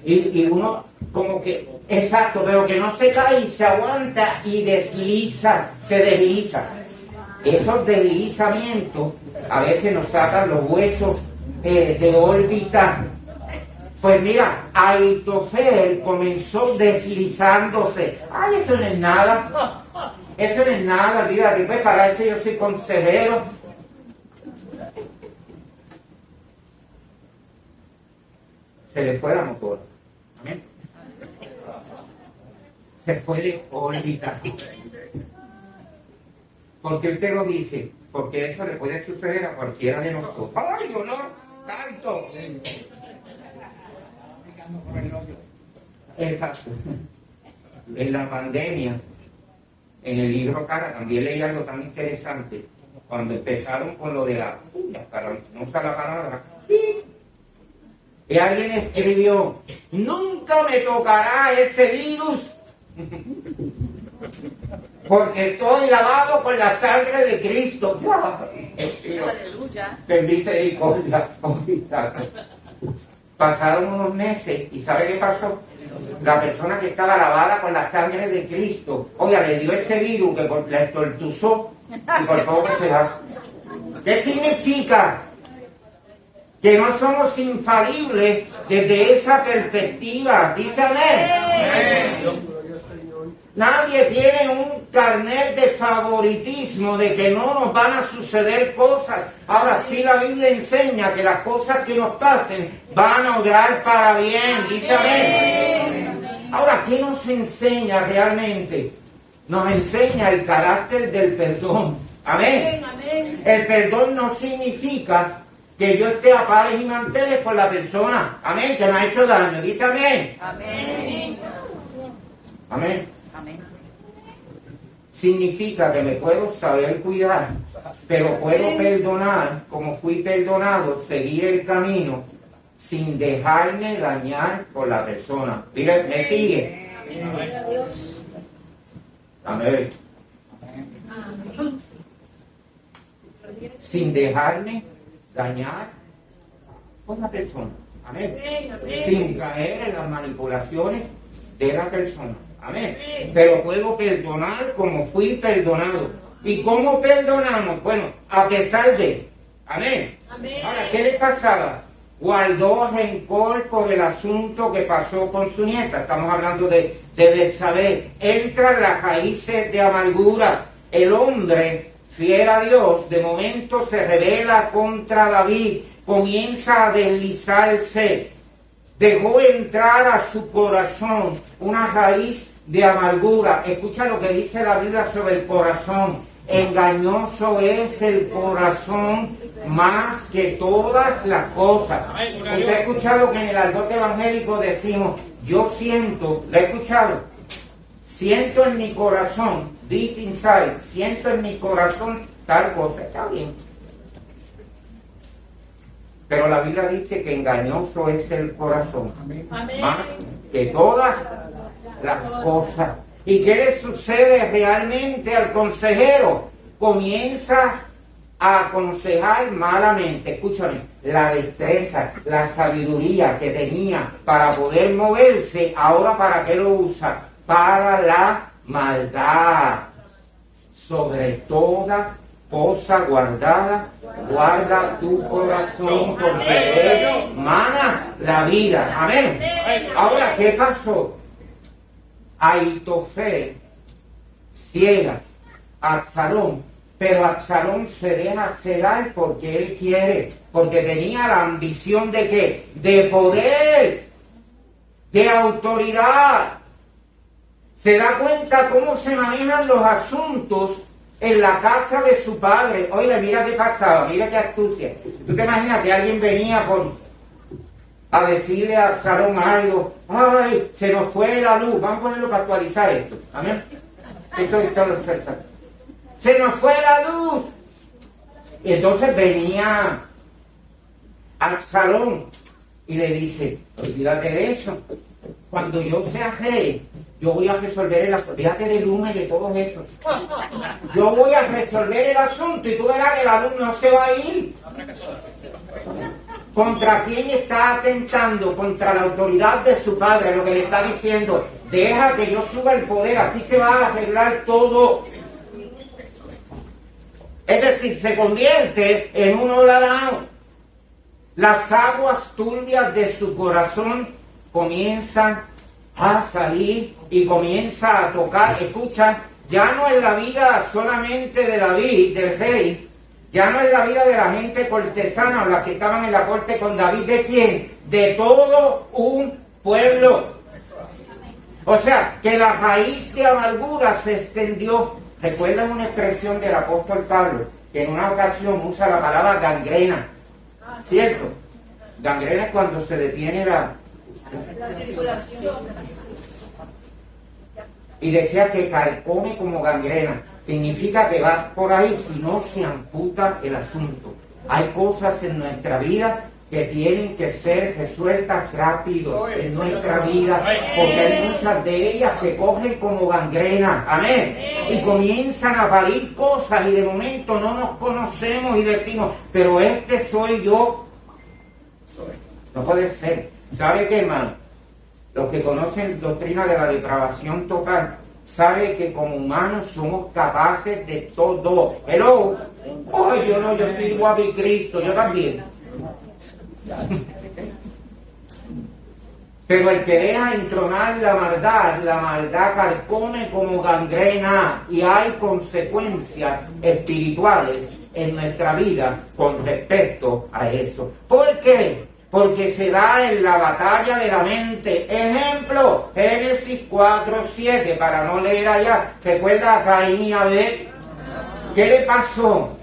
y uno como que, exacto, pero que no se cae y se aguanta y desliza, se desliza. Esos deslizamientos a veces nos sacan los huesos de órbita. Pues mira, Ahitofel comenzó deslizándose. Ay, eso no es nada. Eso no es nada, olvídate, pues para eso yo soy consejero. Se le fue la motora. ¿Amén? Se fue de órbita. ¿Por qué usted lo dice? Porque eso le puede suceder a cualquiera de nosotros. ¡Ay, yo no! ¡Tanto! Exacto. En la pandemia, en el libro Cara, también leí algo tan interesante. Cuando empezaron con lo de la... para no usar la palabra... Y alguien escribió, nunca me tocará ese virus. Porque estoy lavado con la sangre de Cristo. Aleluya. Ten misericordia. Pasaron unos meses y ¿sabe qué pasó? La persona que estaba lavada con la sangre de Cristo, oiga, le dio ese virus que le tortuzó y por poco se va. ¿Qué significa? Que no somos infalibles desde esa perspectiva. Dice amén. Nadie tiene un carnet de favoritismo de que no nos van a suceder cosas. Ahora sí la Biblia enseña que las cosas que nos pasen van a obrar para bien. Dice amén. Ahora, ¿qué nos enseña realmente? Nos enseña el carácter del perdón. Amén. El perdón no significa que yo esté a pares y manteles con la persona. Amén. Que me ha hecho daño. Dice amén. Amén. Amén. Amén. Significa que me puedo saber cuidar, pero puedo perdonar como fui perdonado, seguir el camino sin dejarme dañar por la persona. Mire, ¿me sigue? Amén. Sin dejarme dañar por la persona. Amén. Sin caer en las manipulaciones de la persona. Amén. Pero puedo perdonar como fui perdonado. ¿Y cómo perdonamos? Bueno, a pesar de. Amén. Ahora, ¿qué le pasaba? Guardó rencor por el asunto que pasó con su nieta. Estamos hablando de Betsabé. Entra en las raíces de amargura. El hombre, fiel a Dios, de momento se rebela contra David. Comienza a deslizarse. Dejó entrar a su corazón una raíz de amargura. Escucha lo que dice la Biblia sobre el corazón. Engañoso es el corazón más que todas las cosas. Usted ha escuchado que en el argot evangélico decimos, yo siento, ¿lo he escuchado? Siento en mi corazón, deep inside, siento en mi corazón tal cosa. Está bien. Pero la Biblia dice que engañoso es el corazón, más que todas las cosas. ¿Y qué le sucede realmente al consejero? Comienza a aconsejar malamente. Escúchame, la destreza, la sabiduría que tenía para poder moverse, ahora ¿para qué lo usa? Para la maldad. Sobre toda cosa guardada, guarda tu corazón porque de él mana la vida. Amén. Ahora, ¿qué pasó? Ahitofel ciega a Absalón, pero Absalón se deja cegar porque él quiere, porque tenía la ambición de ¿qué? De poder, de autoridad. Se da cuenta cómo se manejan los asuntos en la casa de su padre. Oye, mira qué pasaba, mira qué astucia. Tú te imaginas que alguien venía a decirle a Absalón algo, ay, se nos fue la luz, vamos a ponerlo para actualizar esto, amén. Se nos fue la luz. Y entonces venía Absalón y le dice, olvídate de eso, cuando yo sea rey, yo voy a resolver el asunto, fíjate del humo y de todo eso. Yo voy a resolver el asunto y tú verás que la luz no se va a ir. ¿Contra quién está atentando? Contra la autoridad de su padre, lo que le está diciendo, deja que yo suba el poder, aquí se va a arreglar todo. Es decir, se convierte en un holalao. Las aguas turbias de su corazón comienzan a salir y comienza a tocar. Escucha, ya no es la vida solamente de David, del rey, ya no es la vida de la gente cortesana o las que estaban en la corte con David. ¿De quién? De todo un pueblo. O sea, que la raíz de amargura se extendió. ¿Recuerdan una expresión del apóstol Pablo? Que en una ocasión usa la palabra gangrena. ¿Cierto? Gangrena es cuando se detiene la circulación. Y decía que carcome como gangrena. Significa que va por ahí si no se amputa el asunto. Hay cosas en nuestra vida que tienen que ser resueltas rápido en nuestra vida, porque hay muchas de ellas que cogen como gangrena, amén, y comienzan a parir cosas y de momento no nos conocemos y decimos, pero este soy yo. No puede ser. ¿Sabe qué, hermano? Los que conocen doctrina de la depravación total, sabe que como humanos somos capaces de todo. Hello. Oh, yo no, yo sirvo a mi Cristo, yo también. Pero el que deja entronar la maldad carcome como gangrena y hay consecuencias espirituales en nuestra vida con respecto a eso. ¿Por qué? Porque se da en la batalla de la mente. Ejemplo, Génesis 4:7, para no leer allá. ¿Recuerda a Caín y Abel? ¿Qué le pasó?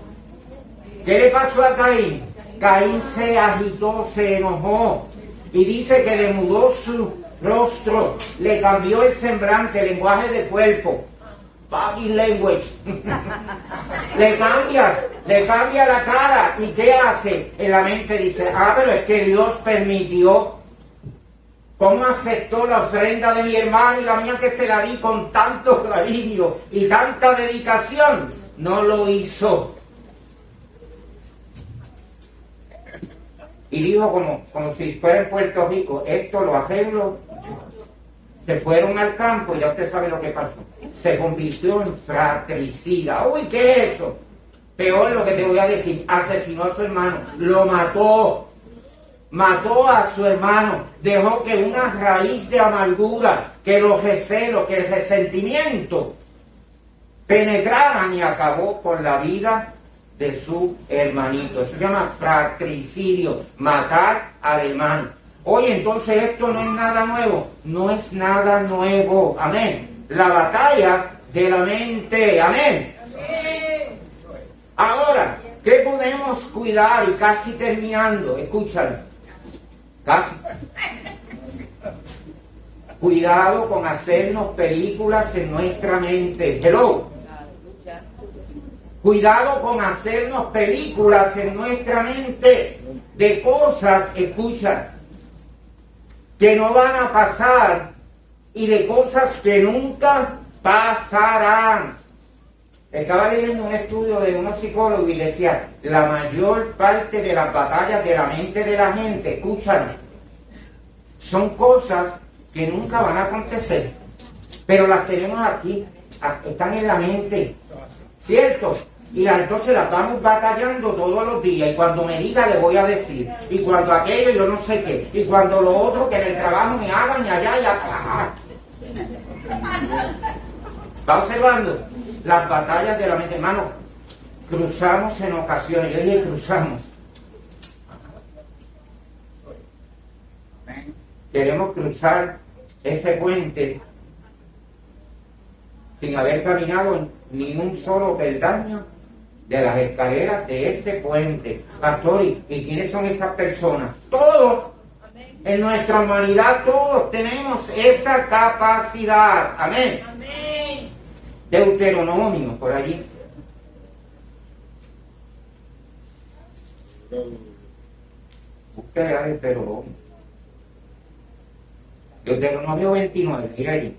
¿Qué le pasó a Caín? Caín se agitó, se enojó y dice que le mudó su rostro, le cambió el semblante, el lenguaje de cuerpo, body language, le cambia la cara. ¿Y qué hace? En la mente dice, pero es que Dios permitió. ¿Cómo aceptó la ofrenda de mi hermano y la mía que se la di con tanto cariño y tanta dedicación? No lo hizo. Y dijo como si fuera en Puerto Rico, esto lo arreglo. Se fueron al campo y ya usted sabe lo que pasó. Se convirtió en fratricida. Uy, ¿qué es eso? Peor lo que te voy a decir, asesinó a su hermano, lo mató a su hermano, dejó que una raíz de amargura, que los recelos, que el resentimiento penetraran y acabó con la vida de su hermanito. Eso se llama fratricidio, matar al hermano. Oye, entonces esto no es nada nuevo, no es nada nuevo, amén. La batalla de la mente, amén. Ahora, ¿qué podemos cuidar? Y casi terminando, escúchalo, casi. Cuidado con hacernos películas en nuestra mente. Hello. Cuidado con hacernos películas en nuestra mente de cosas, escucha, que no van a pasar y de cosas que nunca pasarán. Estaba leyendo un estudio de unos psicólogos y decía, la mayor parte de las batallas de la mente de la gente, escúchame, son cosas que nunca van a acontecer, pero las tenemos aquí, están en la mente, ¿cierto? Y entonces las vamos batallando todos los días, y cuando me diga le voy a decir, y cuando aquello yo no sé qué, y cuando lo otro que en el trabajo me hagan y allá y acá. ¿Va observando? Las batallas de la mente, hermano, cruzamos en ocasiones, yo dije cruzamos. Queremos cruzar ese puente sin haber caminado ni un solo peldaño de las escaleras de ese puente. Pastor, ¿y quiénes son esas personas? Todos, en nuestra humanidad, todos tenemos esa capacidad. Amén. Amén. Deuteronomio, por allí. Usted era Deuteronomio. Deuteronomio 29, mira allí.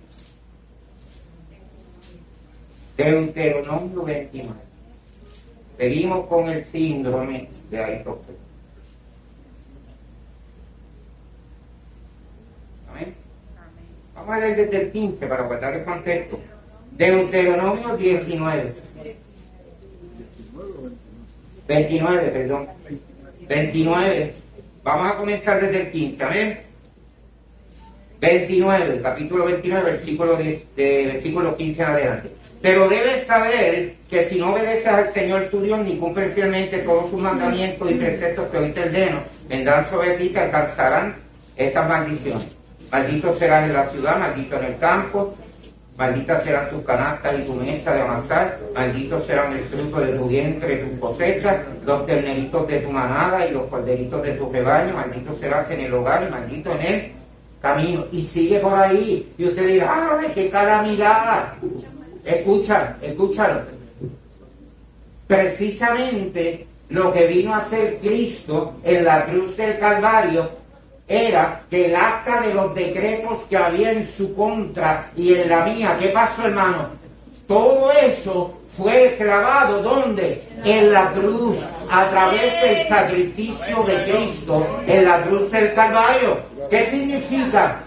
Deuteronomio 29. Seguimos con el síndrome de Aristóteles. Amén. Vamos a leer desde el 15 para guardar el contexto. Deuteronomio 19. 29, perdón. 29. Vamos a comenzar desde el 15, amén. 29, capítulo 29, versículo 15 en adelante. Pero debes saber que si no obedeces al Señor tu Dios ni cumples fielmente todos sus mandamientos y preceptos que hoy te ordeno, vendrán sobre ti y te alcanzarán estas maldiciones. Maldito serás en la ciudad, maldito en el campo, malditas serán tus canastas y tu mesa de amasar, malditos serán el fruto de tu vientre y tus cosechas, los terneritos de tu manada y los corderitos de tu rebaño, maldito serás en el hogar y maldito en el camino. Y sigue por ahí, y usted dirá, ¡ay, qué calamidad! Escúchalo. Precisamente Lo que vino a hacer Cristo en la cruz del Calvario era que el acta de los decretos que había en su contra y en la mía, ¿qué pasó, hermano? Todo eso fue clavado, ¿dónde? En la cruz, a través del sacrificio de Cristo, en la cruz del Calvario. ¿Qué significa?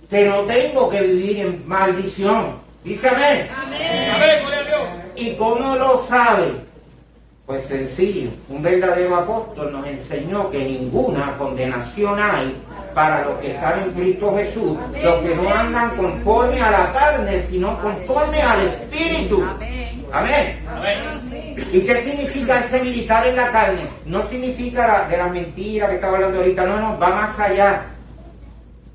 Que no tengo que vivir en maldición. Dice amén. Amén. ¿Y cómo lo sabe? Pues sencillo, un verdadero apóstol nos enseñó que ninguna condenación hay para los que están en Cristo Jesús, los que no andan conforme a la carne, sino conforme al Espíritu. Amén. ¿Y qué significa ese militar en la carne? No significa de la mentira que estaba hablando ahorita, no, va más allá.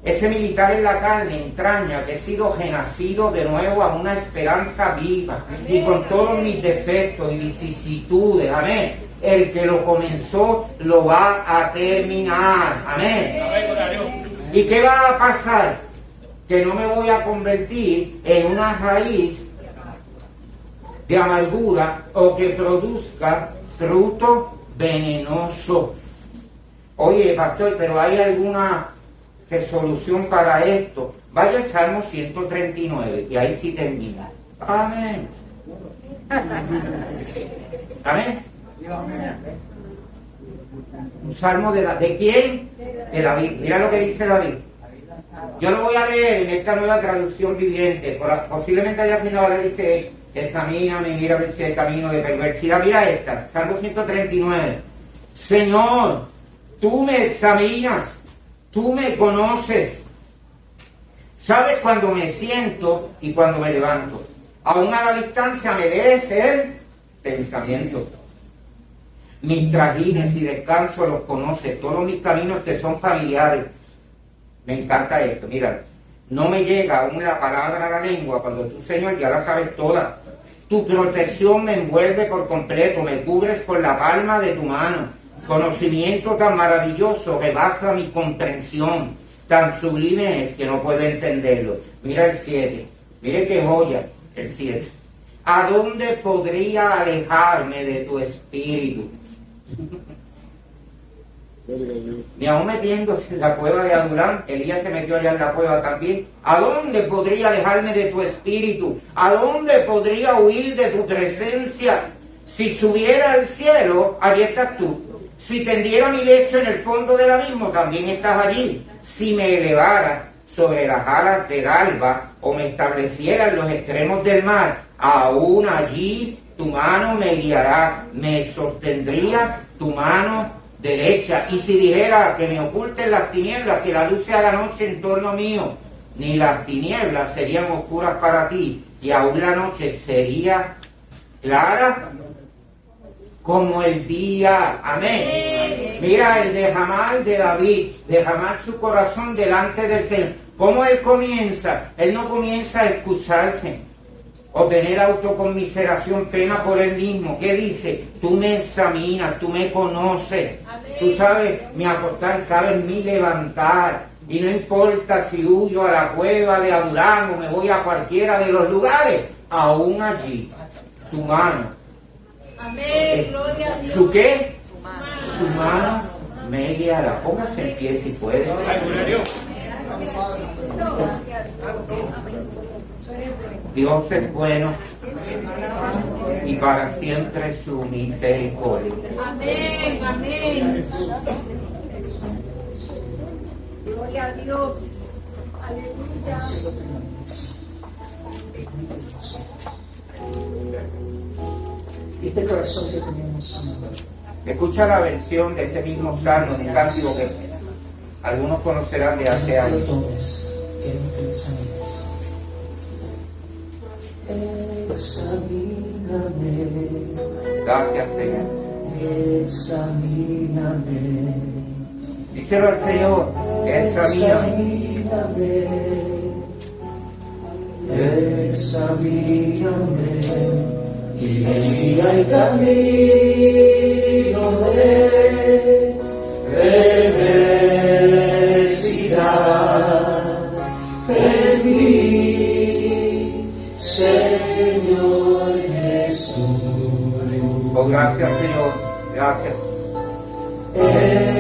Ese militar en la carne entraña que he sido renacido de nuevo a una esperanza viva y con todos mis defectos y vicisitudes, amén. El que lo comenzó lo va a terminar, amén. ¿Y qué va a pasar? Que no me voy a convertir en una raíz de amargura o que produzca fruto venenoso. Oye, pastor, pero ¿hay alguna resolución para esto? Vaya al Salmo 139 y ahí sí termina. Amén. Amén. Un salmo ¿de quién? De David. Mira lo que dice David. Yo lo voy a leer en esta nueva traducción viviente. Posiblemente allá al final dice: examíname, mira a ver si hay camino de perversidad. Mira esta, Salmo 139. Señor, tú me examinas, tú me conoces, sabes cuando me siento y cuando me levanto. Aún a la distancia me lees el pensamiento. Mis trajines y descanso los conoces, todos mis caminos te son familiares. Me encanta esto, mira, no me llega aún la palabra a la lengua cuando tú, Señor, ya la sabes toda. Tu protección me envuelve por completo, me cubres con la palma de tu mano. Conocimiento tan maravilloso rebasa mi comprensión, tan sublime es que no puedo entenderlo. Mira el 7, mire qué joya, el 7. ¿A dónde podría alejarme de tu espíritu? Ni aún metiéndose en la cueva de Adulán, Elías se metió allá en la cueva también. ¿A dónde podría alejarme de tu espíritu? ¿A dónde podría huir de tu presencia? Si subiera al cielo, allí estás tú. Si tendiera mi lecho en el fondo del abismo, también estás allí. Si me elevara sobre las alas del alba o me estableciera en los extremos del mar, aún allí tu mano me guiará, me sostendría tu mano derecha. Y si dijera que me oculten las tinieblas, que la luz se haga noche en torno mío, ni las tinieblas serían oscuras para ti, y aún la noche sería clara como el día. Amén. Mira el derramar de David, derramar su corazón delante del Señor. ¿Cómo él comienza? Él no comienza a excusarse o tener autoconmiseración, pena por él mismo. ¿Qué dice? Tú me examinas, tú me conoces. Amén. Tú sabes mi acostar, sabes mi levantar. Y no importa si huyo a la cueva de Adulán o me voy a cualquiera de los lugares, aún allí, tu mano. Amén. Gloria a Dios. ¿Su qué? Su mano me guiará. Póngase en pie si puede. Dios es bueno y para siempre su misericordia. Amén, amén. Gloria a Dios. Aleluya. Este corazón que tenemos, amado. Escucha la versión de este mismo salmo, un cántico que algunos conocerán de hace años. Quiero que examines. Examíname. Gracias, Señor. Examíname. Díselo al Señor, examíname. Examíname. Y ve si hay camino de perversidad en mí, Señor Jesús. Oh, gracias, Señor. Gracias.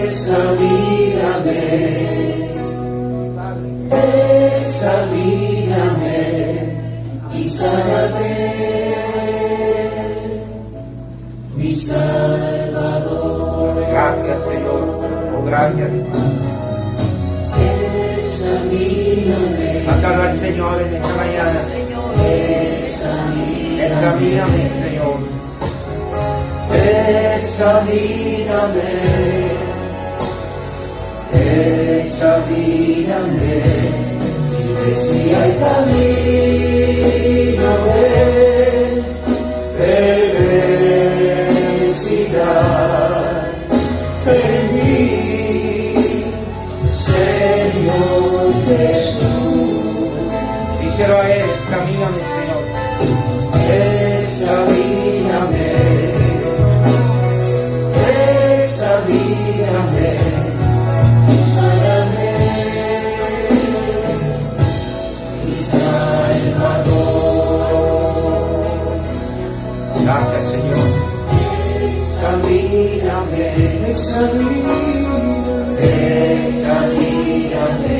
Examíname, examíname y sáname, mi Salvador. Gracias, Señor. Oh, gracias. Examíname, Mándalo al Señor en esta mañana. Examíname, Señor. examíname, examíname y ve si hay camino de perversidad en mí, Señor Jesús. Díselo a Él, examíname, Señor. Examíname, examíname y sáname, mi Salvador. Gracias, Señor. Examíname, examíname, examíname,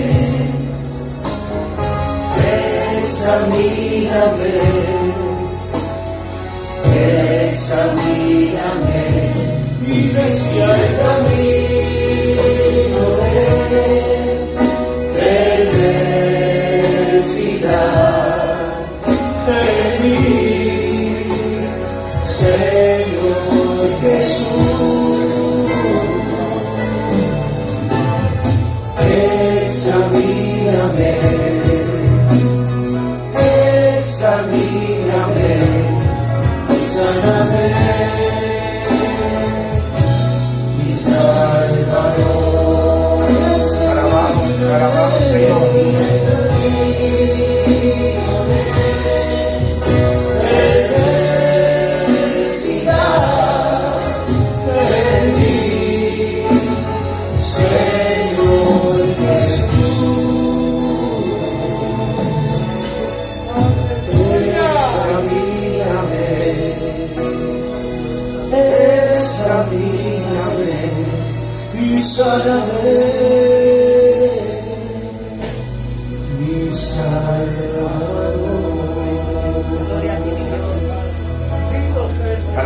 examíname, examíname y ve si hay camino de perversidad en mí, Señor Jesús. Examíname, examíname y sáname, mi Salvador. Alabamos, alabamos, Señor. Perversidad en mí, Señor Jesús. Examíname y sáname, mi Salvador. Te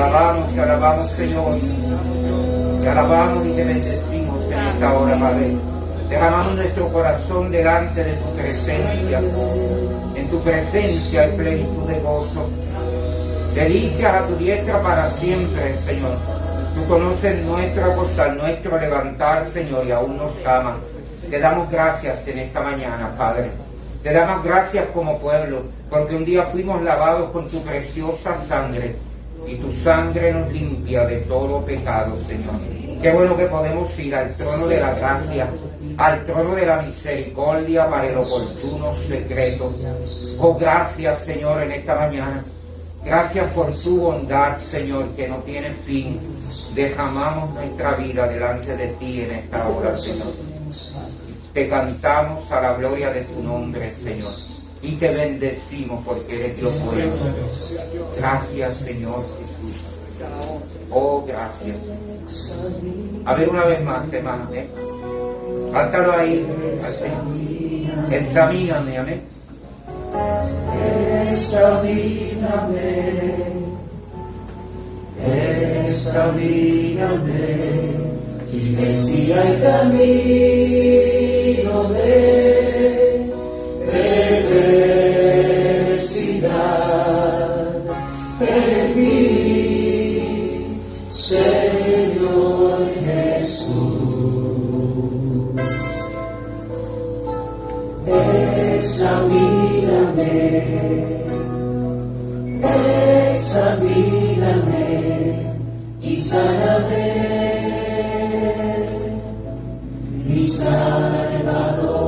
alabamos, Señor. Te alabamos y te bendecimos en esta hora, Padre. Derramamos nuestro corazón delante de tu presencia. En tu presencia hay plenitud de gozo. Delicias a tu diestra para siempre, Señor. Tú conoces nuestro acostar, nuestro levantar, Señor, y aún nos amas. Te damos gracias en esta mañana, Padre. Te damos gracias como pueblo, porque un día fuimos lavados con tu preciosa sangre, y tu sangre nos limpia de todo pecado, Señor. Qué bueno que podemos ir al trono de la gracia, al trono de la misericordia para el oportuno secreto. Oh, gracias, Señor, en esta mañana. Gracias por tu bondad, Señor, que no tiene fin. Derramamos nuestra vida delante de ti en esta hora, Señor. Te cantamos a la gloria de tu nombre, Señor. Y te bendecimos porque eres Dios bueno. Gracias, Señor Jesús. Oh, gracias. A ver una vez más, hermano, cántalo ahí al Señor. Examíname, amén. Examíname, examíname y ve si hay camino de perversidad en mí, Señor Jesús. Examíname, examíname y sáname, mi Salvador.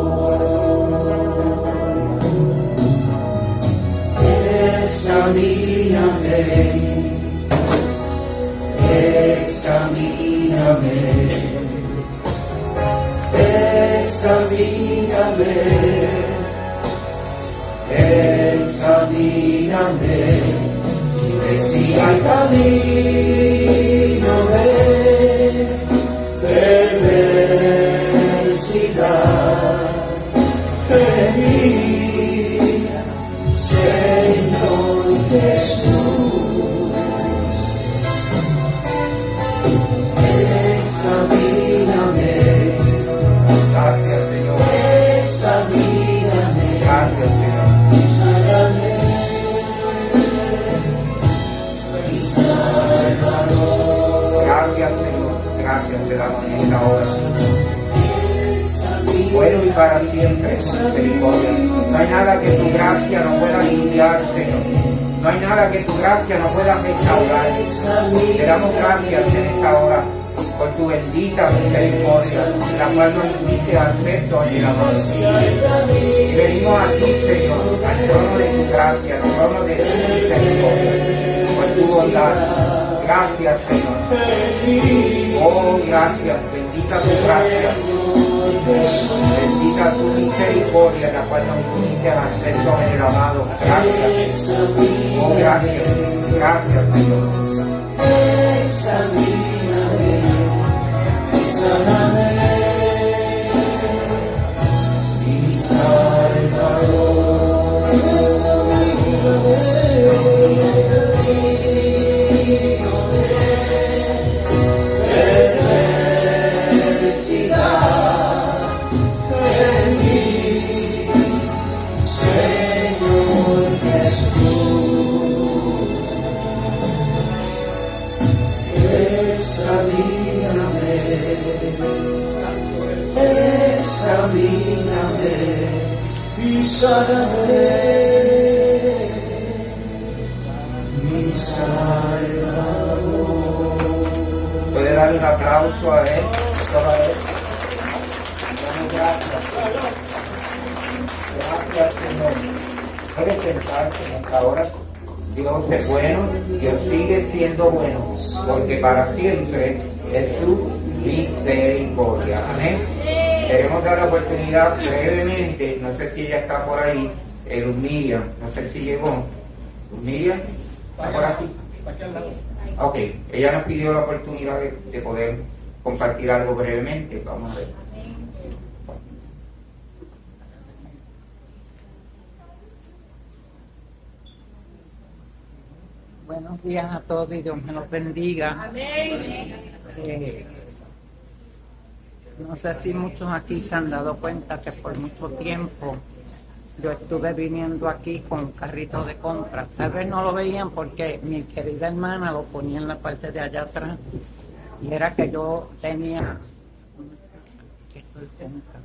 Examíname, examíname, examíname, examíname y ve si hay camino de bueno y para siempre tu misericordia. No hay nada que tu gracia no pueda limpiar, Señor. No hay nada que tu gracia no pueda restaurar. Te damos gracias en esta hora por tu bendita misericordia, la cual nos hiciste acepto en el amor. Y venimos a ti, Señor, al trono de tu gracia, al trono de tu misericordia, por tu bondad. Gracias, Señor. Oh, gracias. Bendita tu gracia. Bendita tu misericordia, la cual nos hiciste acepto en el amado. Gracias. Oh, gracias. Gracias, Señor. Mi Salvador, felicidad en mí, Señor Jesús, examíname, examíname y sáname, mi Salvador. Puede darle un aplauso a él. Toda vez. Damos gracias. Gracias, Señor. Puede sentarse en esta hora. Dios es bueno, Dios sigue siendo bueno, porque para siempre es su misericordia. Amén. Queremos dar la oportunidad brevemente, no sé si ella está por ahí, Miriam, no sé si llegó. Miriam, ¿está por aquí? Ok, ella nos pidió la oportunidad de poder compartir algo brevemente. Vamos a ver. Buenos días a todos y Dios me los bendiga. Amén. No sé si muchos aquí se han dado cuenta que por mucho tiempo yo estuve viniendo aquí con un carrito de compras. Tal vez no lo veían porque mi querida hermana lo ponía en la parte de allá atrás. Y era que yo tenía... Estoy cerca.